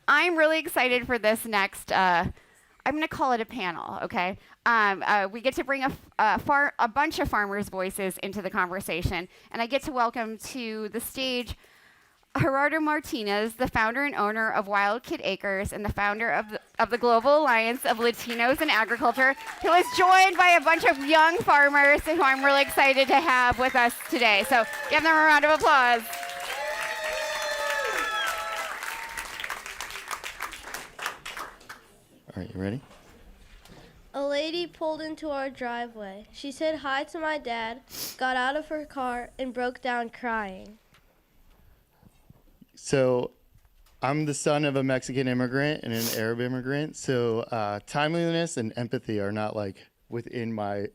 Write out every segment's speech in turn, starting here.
I'm really excited for this next. I'm going to call it a panel. Okay, we get to bring a bunch of farmers' voices into the conversation, and I get to welcome to the stage Gerardo Martinez, the founder and owner of Wild Kid Acres and the founder of the Global Alliance of Latinos in Agriculture, who is joined by a bunch of young farmers who I'm really excited to have with us today. So give them a round of applause. All right, you ready? A lady pulled into our driveway. She said hi to my dad, got out of her car, and broke down crying. So I'm the son of a Mexican immigrant and an Arab immigrant. So timeliness and empathy are not like within my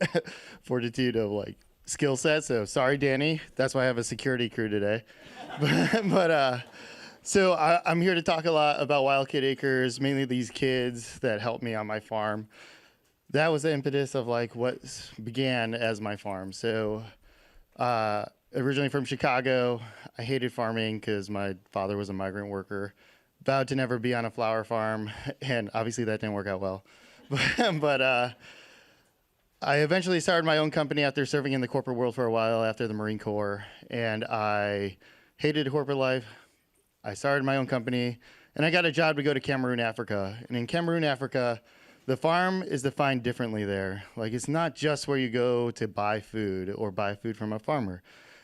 fortitude of like skill set. So sorry, Danny. That's why I have a security crew today. So I'm here to talk a lot about Wild Kid Acres, mainly these kids that helped me on my farm. That was the impetus of like what began as my farm. So originally from Chicago, I hated farming because my father was a migrant worker. Vowed to never be on a flower farm, and obviously that didn't work out well. but I eventually started my own company after serving in the corporate world for a while after the Marine Corps, and I hated corporate life. I started my own company, and I got a job to go to Cameroon, Africa. And in Cameroon, Africa, the farm is defined differently there. Like, it's not just where you go to buy food or buy food from a farmer.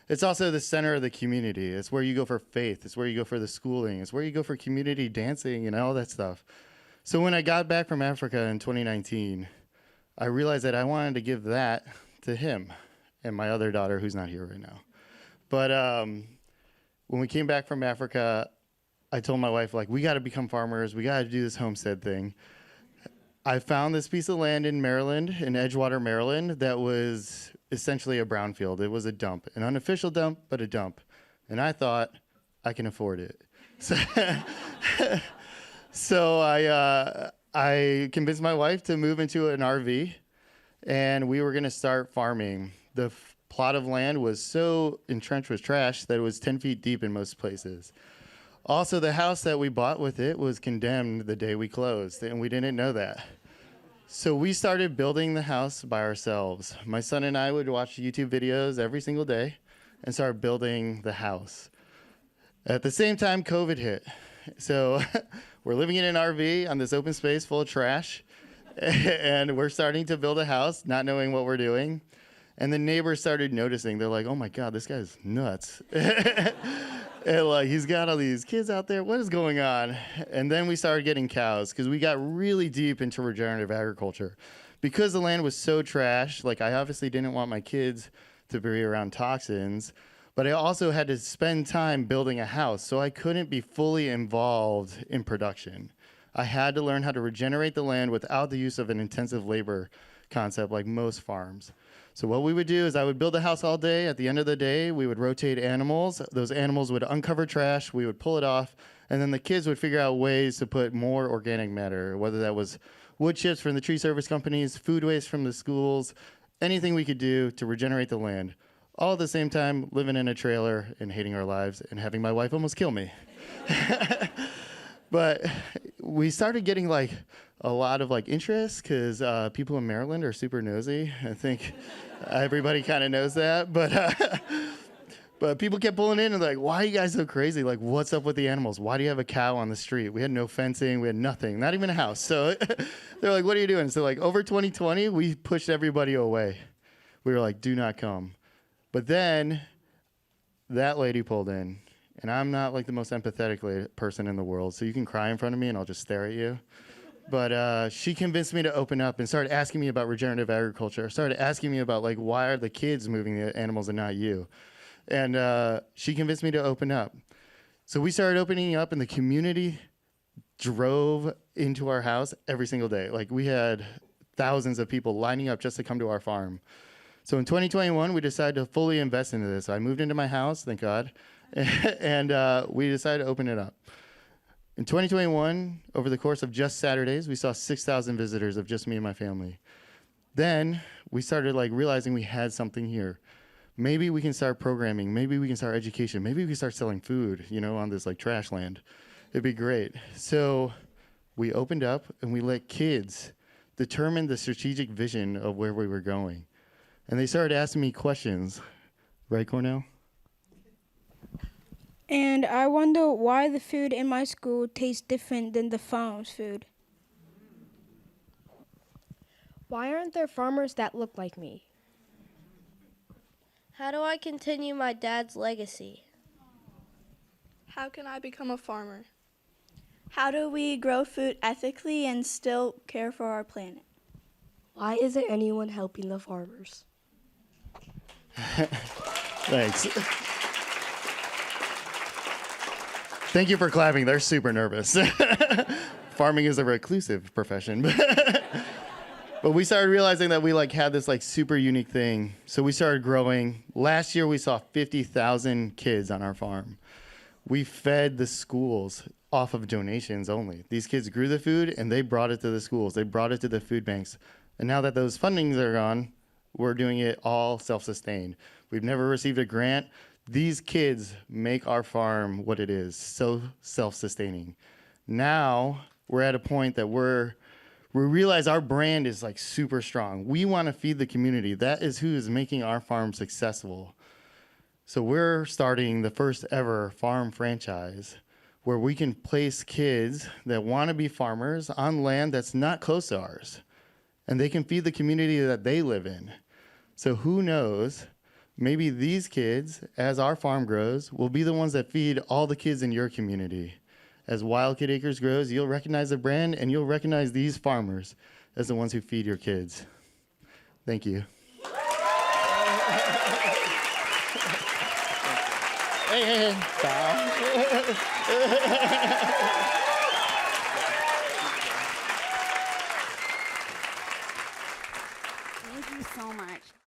It's also the center of the community. It's where you go for faith. It's where you go for the schooling. It's where you go for community dancing and all that stuff. So when I got back from Africa in 2019, I realized that I wanted to give that to him and my other daughter, who's not here right now. But when we came back from Africa, I told my wife, like, we got to become farmers. We got to do this homestead thing. I found this piece of land in Maryland, in Edgewater, Maryland, that was essentially a brownfield. It was a dump, an unofficial dump, but a dump. And I thought, I can afford it. So I convinced my wife to move into an RV, and we were going to start farming. The plot of land was so entrenched with trash that it was 10 feet deep in most places. Also, the house that we bought with it was condemned the day we closed, and we didn't know that. So we started building the house by ourselves. My son and I would watch YouTube videos every single day and start building the house. At the same time, COVID hit. So we're living in an RV on this open space full of trash, and we're starting to build a house, not knowing what we're doing. And the neighbors started noticing. They're like, oh my God, this guy's nuts. And like, he's got all these kids out there. What is going on? And then we started getting cows because we got really deep into regenerative agriculture. Because the land was so trash, like I obviously didn't want my kids to be around toxins, but I also had to spend time building a house, so I couldn't be fully involved in production. I had to learn how to regenerate the land without the use of an intensive labor concept like most farms. So what we would do is I would build a house all day. At the end of the day, we would rotate animals. Those animals would uncover trash. We would pull it off. And then the kids would figure out ways to put more organic matter, whether that was wood chips from the tree service companies, food waste from the schools, anything we could do to regenerate the land. All at the same time, living in a trailer and hating our lives and having my wife almost kill me. But we started getting like a lot of like interest because people in Maryland are super nosy. I think everybody kind of knows that. But people kept pulling in and like, why are you guys so crazy? Like, what's up with the animals? Why do you have a cow on the street? We had no fencing. We had nothing, not even a house. So they're like, what are you doing? So like over 2020, we pushed everybody away. We were like, do not come. But then that lady pulled in. And I'm not like the most empathetic person in the world, so you can cry in front of me and I'll just stare at you. But she convinced me to open up and started asking me about regenerative agriculture. Started asking me about like, why are the kids moving the animals and not you? And she convinced me to open up. So we started opening up and the community drove into our house every single day. Like we had thousands of people lining up just to come to our farm. So in 2021, we decided to fully invest into this. I moved into my house, thank God. And we decided to open it up. In 2021, over the course of just Saturdays, we saw 6,000 visitors of just me and my family. Then we started like realizing we had something here. Maybe we can start programming. Maybe we can start education. Maybe we can start selling food, you know, on this like trash land. It'd be great. So we opened up and we let kids determine the strategic vision of where we were going. And they started asking me questions. Right, Cornell? And I wonder why the food in my school tastes different than the farm's food. Why aren't there farmers that look like me? How do I continue my dad's legacy? How can I become a farmer? How do we grow food ethically and still care for our planet? Why isn't anyone helping the farmers? Thanks. Thank you for clapping. They're super nervous. Farming is a reclusive profession. But we started realizing that we had this super unique thing. So we started growing. Last year we saw 50,000 kids on our farm. We fed the schools off of donations only. These kids grew the food and they brought it to the schools. They brought it to the food banks. And now that those fundings are gone, we're doing it all self-sustained. We've never received a grant. These kids make our farm what it is, so self-sustaining. Now we're at a point that we realize our brand is super strong. We want to feed the community. That is who is making our farm successful. So we're starting the first ever farm franchise where we can place kids that want to be farmers on land that's not close to ours. And they can feed the community that they live in. So who knows, maybe these kids, as our farm grows, will be the ones that feed all the kids in your community. As Wild Kid Acres grows, you'll recognize the brand and you'll recognize these farmers as the ones who feed your kids. Thank you. Hey. Thank you so much.